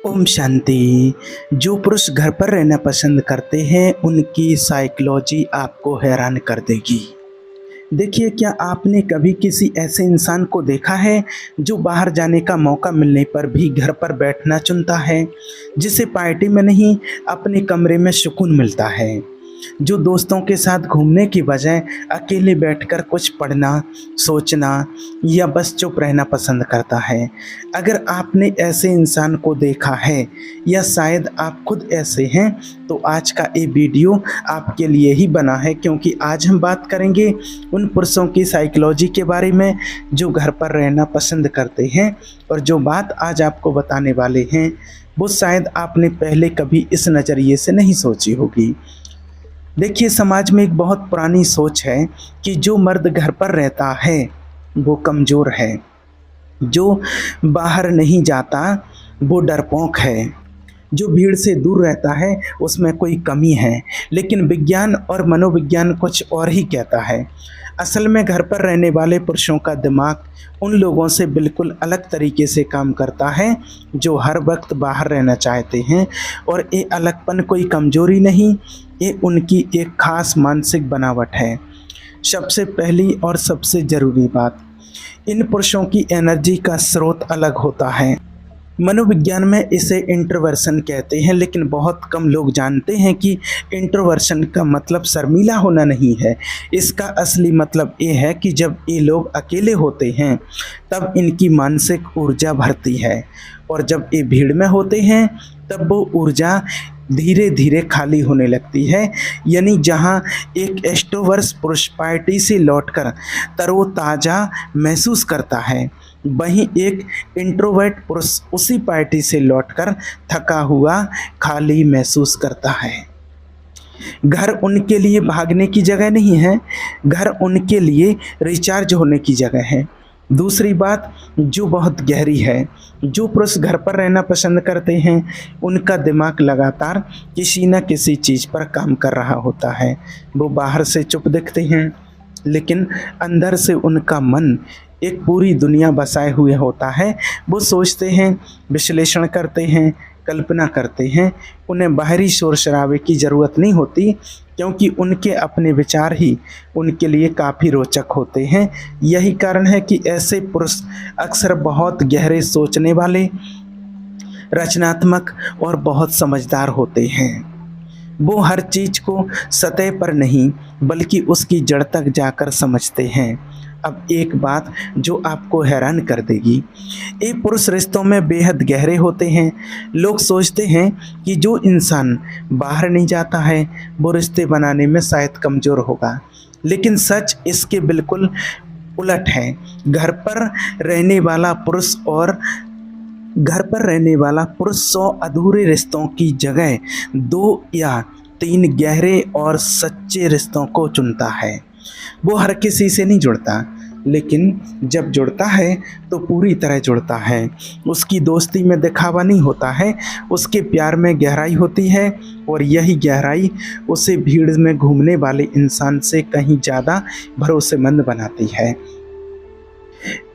ओम शांति। जो पुरुष घर पर रहना पसंद करते हैं उनकी साइकोलॉजी आपको हैरान कर देगी। देखिए, क्या आपने कभी किसी ऐसे इंसान को देखा है जो बाहर जाने का मौका मिलने पर भी घर पर बैठना चुनता है, जिसे पार्टी में नहीं अपने कमरे में सुकून मिलता है, जो दोस्तों के साथ घूमने की बजाय अकेले बैठकर कुछ पढ़ना, सोचना या बस चुप रहना पसंद करता है। अगर आपने ऐसे इंसान को देखा है या शायद आप खुद ऐसे हैं, तो आज का ये वीडियो आपके लिए ही बना है, क्योंकि आज हम बात करेंगे उन पुरुषों की साइकोलॉजी के बारे में जो घर पर रहना पसंद करते हैं। और जो बात आज आपको बताने वाले हैं वो शायद आपने पहले कभी इस नज़रिए से नहीं सोची होगी। देखिए, समाज में एक बहुत पुरानी सोच है कि जो मर्द घर पर रहता है वो कमज़ोर है, जो बाहर नहीं जाता वो डरपोक है, जो भीड़ से दूर रहता है उसमें कोई कमी है। लेकिन विज्ञान और मनोविज्ञान कुछ और ही कहता है। असल में घर पर रहने वाले पुरुषों का दिमाग उन लोगों से बिल्कुल अलग तरीके से काम करता है जो हर वक्त बाहर रहना चाहते हैं। और ये अलगपन कोई कमज़ोरी नहीं, ये उनकी एक ख़ास मानसिक बनावट है। सबसे पहली और सबसे ज़रूरी बात, इन पुरुषों की एनर्जी का स्रोत अलग होता है। मनोविज्ञान में इसे इंट्रोवर्सन कहते हैं, लेकिन बहुत कम लोग जानते हैं कि इंट्रोवर्सन का मतलब शर्मीला होना नहीं है। इसका असली मतलब ये है कि जब ये लोग अकेले होते हैं तब इनकी मानसिक ऊर्जा भरती है, और जब ये भीड़ में होते हैं तब वो ऊर्जा धीरे धीरे खाली होने लगती है। यानी जहाँ एक एक्सट्रोवर्ट पुरुष पार्टी से लौटकर तरोताज़ा महसूस करता है, वहीं एक इंट्रोवर्ट पुरुष उसी पार्टी से लौटकर थका हुआ, खाली महसूस करता है। घर उनके लिए भागने की जगह नहीं है, घर उनके लिए रिचार्ज होने की जगह है। दूसरी बात जो बहुत गहरी है, जो पुरुष घर पर रहना पसंद करते हैं उनका दिमाग लगातार किसी न किसी चीज़ पर काम कर रहा होता है। वो बाहर से चुप दिखते हैं, लेकिन अंदर से उनका मन एक पूरी दुनिया बसाए हुए होता है। वो सोचते हैं, विश्लेषण करते हैं, कल्पना करते हैं। उन्हें बाहरी शोर शराबे की ज़रूरत नहीं होती, क्योंकि उनके अपने विचार ही उनके लिए काफ़ी रोचक होते हैं। यही कारण है कि ऐसे पुरुष अक्सर बहुत गहरे सोचने वाले, रचनात्मक और बहुत समझदार होते हैं। वो हर चीज़ को सतह पर नहीं बल्कि उसकी जड़ तक जाकर समझते हैं। अब एक बात जो आपको हैरान कर देगी, ये पुरुष रिश्तों में बेहद गहरे होते हैं। लोग सोचते हैं कि जो इंसान बाहर नहीं जाता है वो रिश्ते बनाने में शायद कमज़ोर होगा, लेकिन सच इसके बिल्कुल उलट है। घर पर रहने वाला पुरुष 100 अधूरे रिश्तों की जगह 2 या 3 गहरे और सच्चे रिश्तों को चुनता है। वो हर किसी से नहीं जुड़ता, लेकिन जब जुड़ता है तो पूरी तरह जुड़ता है। उसकी दोस्ती में दिखावा नहीं होता है, उसके प्यार में गहराई होती है, और यही गहराई उसे भीड़ में घूमने वाले इंसान से कहीं ज़्यादा भरोसेमंद बनाती है।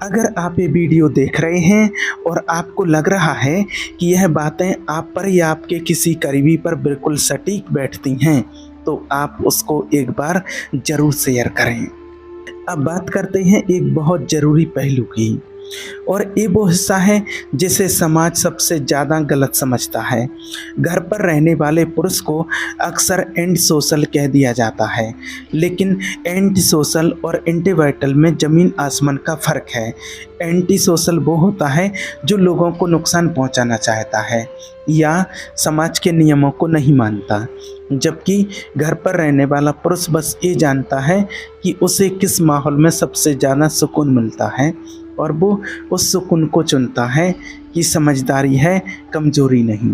अगर आप ये वीडियो देख रहे हैं और आपको लग रहा है कि यह बातें आप पर या आपके किसी करीबी पर बिल्कुल सटीक बैठती हैं, तो आप उसको एक बार ज़रूर शेयर करें। अब बात करते हैं एक बहुत ज़रूरी पहलू की, और ये वो हिस्सा है जिसे समाज सबसे ज़्यादा गलत समझता है। घर पर रहने वाले पुरुष को अक्सर एंटी सोशल कह दिया जाता है, लेकिन एंटी सोशल और इंट्रोवर्टल में ज़मीन आसमान का फ़र्क है। एंटी सोशल वो होता है जो लोगों को नुकसान पहुंचाना चाहता है या समाज के नियमों को नहीं मानता, जबकि घर पर रहने वाला पुरुष बस ये जानता है कि उसे किस माहौल में सबसे ज़्यादा सुकून मिलता है, और वो उस सुकून को चुनता है कि समझदारी है, कमज़ोरी नहीं।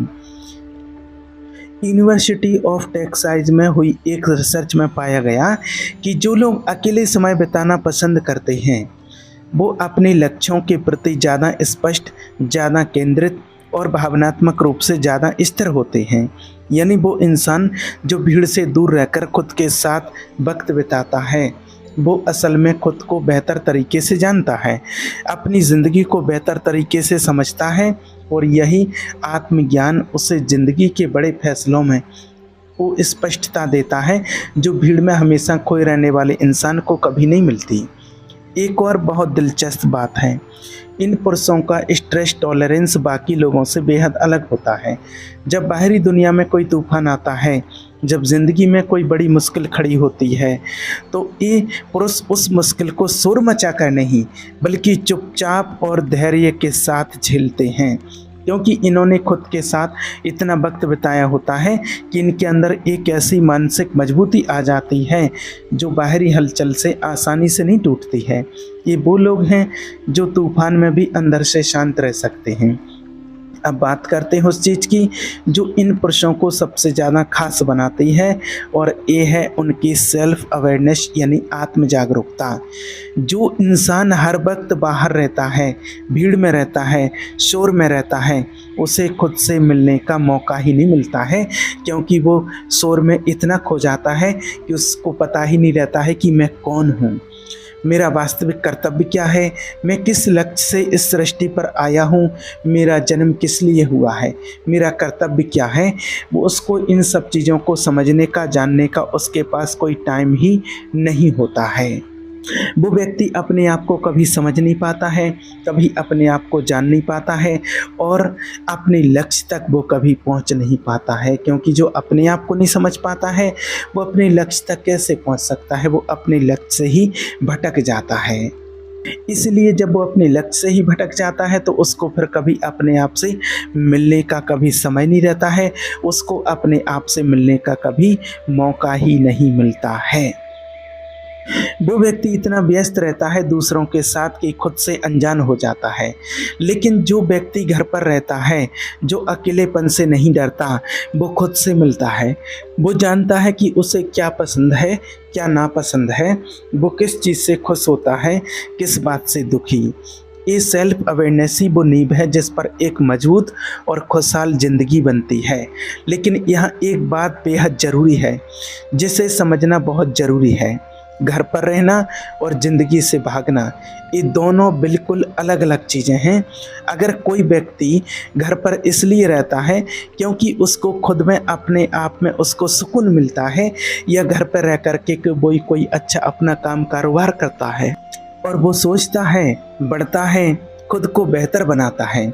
यूनिवर्सिटी ऑफ टेक्सास में हुई एक रिसर्च में पाया गया कि जो लोग अकेले समय बिताना पसंद करते हैं वो अपने लक्ष्यों के प्रति ज़्यादा स्पष्ट, ज़्यादा केंद्रित और भावनात्मक रूप से ज़्यादा स्थिर होते हैं। यानी वो इंसान जो भीड़ से दूर रहकर खुद के साथ वक्त बिताता है वो असल में खुद को बेहतर तरीके से जानता है, अपनी ज़िंदगी को बेहतर तरीके से समझता है, और यही आत्मज्ञान उसे ज़िंदगी के बड़े फैसलों में वो स्पष्टता देता है, जो भीड़ में हमेशा खोए रहने वाले इंसान को कभी नहीं मिलती। एक और बहुत दिलचस्प बात है, इन पुरुषों का स्ट्रेस टॉलरेंस बाकी लोगों से बेहद अलग होता है। जब बाहरी दुनिया में कोई तूफान आता है, जब ज़िंदगी में कोई बड़ी मुश्किल खड़ी होती है, तो ये पुरुष उस मुश्किल को शोर मचा कर नहीं बल्कि चुपचाप और धैर्य के साथ झेलते हैं, क्योंकि इन्होंने खुद के साथ इतना वक्त बिताया होता है कि इनके अंदर एक ऐसी मानसिक मजबूती आ जाती है जो बाहरी हलचल से आसानी से नहीं टूटती है। ये वो लोग हैं जो तूफान में भी अंदर से शांत रह सकते हैं। अब बात करते हैं उस चीज़ की जो इन पुरुषों को सबसे ज़्यादा खास बनाती है, और ये है उनकी सेल्फ अवेयरनेस यानी आत्म जागरूकता। जो इंसान हर वक्त बाहर रहता है, भीड़ में रहता है, शोर में रहता है, उसे खुद से मिलने का मौका ही नहीं मिलता है, क्योंकि वो शोर में इतना खो जाता है कि उसको पता ही नहीं रहता है कि मैं कौन हूँ, मेरा वास्तविक कर्तव्य क्या है, मैं किस लक्ष्य से इस सृष्टि पर आया हूँ, मेरा जन्म किस लिए हुआ है, मेरा कर्तव्य क्या है। वो उसको इन सब चीज़ों को समझने का, जानने का उसके पास कोई टाइम ही नहीं होता है। वो व्यक्ति अपने आप को कभी समझ नहीं पाता है, कभी अपने आप को जान नहीं पाता है, और अपने लक्ष्य तक वो कभी पहुंच नहीं पाता है, क्योंकि जो अपने आप को नहीं समझ पाता है वो अपने लक्ष्य तक कैसे पहुंच सकता है। वो अपने लक्ष्य से ही भटक जाता है। इसलिए जब वो अपने लक्ष्य से ही भटक जाता है तो उसको फिर कभी अपने आप से मिलने का कभी समय नहीं रहता है, उसको अपने आप से मिलने का कभी मौका ही नहीं मिलता है। वो व्यक्ति इतना व्यस्त रहता है दूसरों के साथ कि खुद से अनजान हो जाता है। लेकिन जो व्यक्ति घर पर रहता है, जो अकेलेपन से नहीं डरता, वो खुद से मिलता है। वो जानता है कि उसे क्या पसंद है, क्या नापसंद है, वो किस चीज़ से खुश होता है, किस बात से दुखी। ये सेल्फ अवेयरनेस ही वो नींव है जिस पर एक मजबूत और खुशहाल ज़िंदगी बनती है। लेकिन यहाँ एक बात बेहद ज़रूरी है जिसे समझना बहुत ज़रूरी है। घर पर रहना और ज़िंदगी से भागना, ये दोनों बिल्कुल अलग अलग चीज़ें हैं। अगर कोई व्यक्ति घर पर इसलिए रहता है क्योंकि उसको खुद में अपने आप में उसको सुकून मिलता है, या घर पर रह कर के वो कोई अच्छा अपना काम कारोबार करता है और वो सोचता है, बढ़ता है, खुद को बेहतर बनाता है,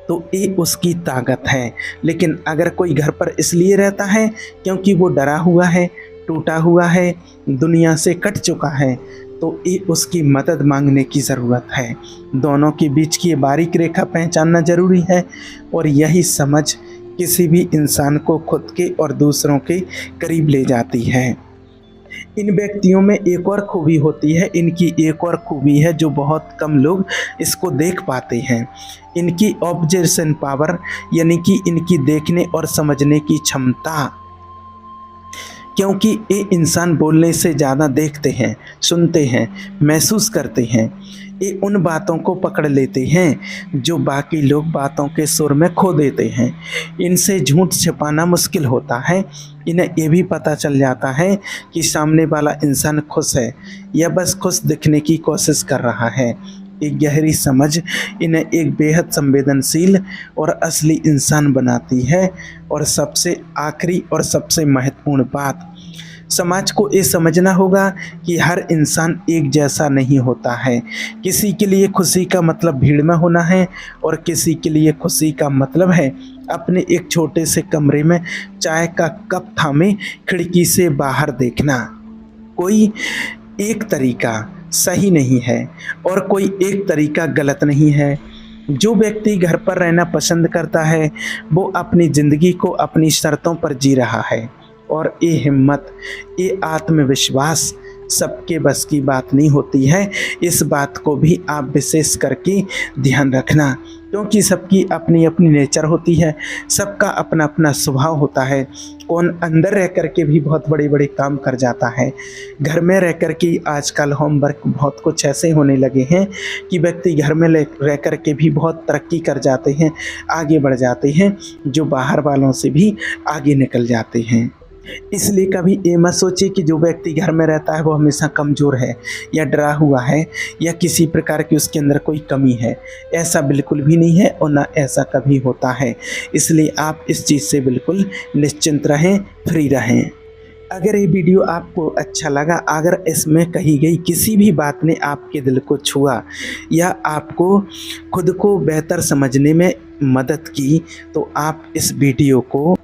तो ये उसकी ताकत है। लेकिन अगर कोई घर पर इसलिए रहता है क्योंकि वो डरा हुआ है, टूटा हुआ है, दुनिया से कट चुका है, तो ये उसकी मदद मांगने की ज़रूरत है। दोनों के बीच की बारीक रेखा पहचानना ज़रूरी है, और यही समझ किसी भी इंसान को खुद के और दूसरों के करीब ले जाती है। इन व्यक्तियों में एक और खूबी होती है, इनकी एक और खूबी है जो बहुत कम लोग इसको देख पाते हैं। इनकी ऑब्जर्वेशन पावर, यानी कि इनकी देखने और समझने की क्षमता। क्योंकि ये इंसान बोलने से ज़्यादा देखते हैं, सुनते हैं, महसूस करते हैं। ये उन बातों को पकड़ लेते हैं जो बाकी लोग बातों के सुर में खो देते हैं। इनसे झूठ छिपाना मुश्किल होता है। इन्हें ये भी पता चल जाता है कि सामने वाला इंसान खुश है या बस खुश दिखने की कोशिश कर रहा है। एक गहरी समझ इन्हें एक बेहद संवेदनशील और असली इंसान बनाती है। और सबसे आखिरी और सबसे महत्वपूर्ण बात, समाज को ये समझना होगा कि हर इंसान एक जैसा नहीं होता है। किसी के लिए खुशी का मतलब भीड़ में होना है, और किसी के लिए खुशी का मतलब है अपने एक छोटे से कमरे में चाय का कप थामे खिड़की से बाहर देखना। कोई एक तरीका सही नहीं है और कोई एक तरीका गलत नहीं है। जो व्यक्ति घर पर रहना पसंद करता है वो अपनी ज़िंदगी को अपनी शर्तों पर जी रहा है, और ये हिम्मत, ये आत्मविश्वास सबके बस की बात नहीं होती है। इस बात को भी आप विशेष करके ध्यान रखना, क्योंकि सबकी अपनी अपनी नेचर होती है, सबका अपना अपना स्वभाव होता है। कौन अंदर रह कर के भी बहुत बड़े बड़े काम कर जाता है। घर में रह कर के आजकल होमवर्क बहुत कुछ ऐसे होने लगे हैं कि व्यक्ति घर में रह कर के भी बहुत तरक्की कर जाते हैं, आगे बढ़ जाते हैं, जो बाहर वालों से भी आगे निकल जाते हैं। इसलिए कभी ये मत सोचिए कि जो व्यक्ति घर में रहता है वो हमेशा कमज़ोर है या डरा हुआ है या किसी प्रकार की उसके अंदर कोई कमी है। ऐसा बिल्कुल भी नहीं है और ना ऐसा कभी होता है। इसलिए आप इस चीज़ से बिल्कुल निश्चिंत रहें, फ्री रहें। अगर ये वीडियो आपको अच्छा लगा, अगर इसमें कही गई किसी भी बात ने आपके दिल को छुआ या आपको खुद को बेहतर समझने में मदद की, तो आप इस वीडियो को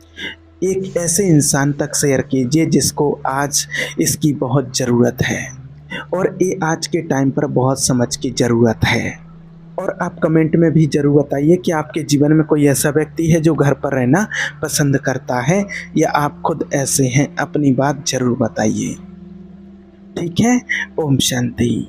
एक ऐसे इंसान तक शेयर कीजिए जिसको आज इसकी बहुत ज़रूरत है और ये आज के टाइम पर बहुत समझ की ज़रूरत है। और आप कमेंट में भी ज़रूर बताइए कि आपके जीवन में कोई ऐसा व्यक्ति है जो घर पर रहना पसंद करता है या आप खुद ऐसे हैं, अपनी बात ज़रूर बताइए। ठीक है। ओम शांति।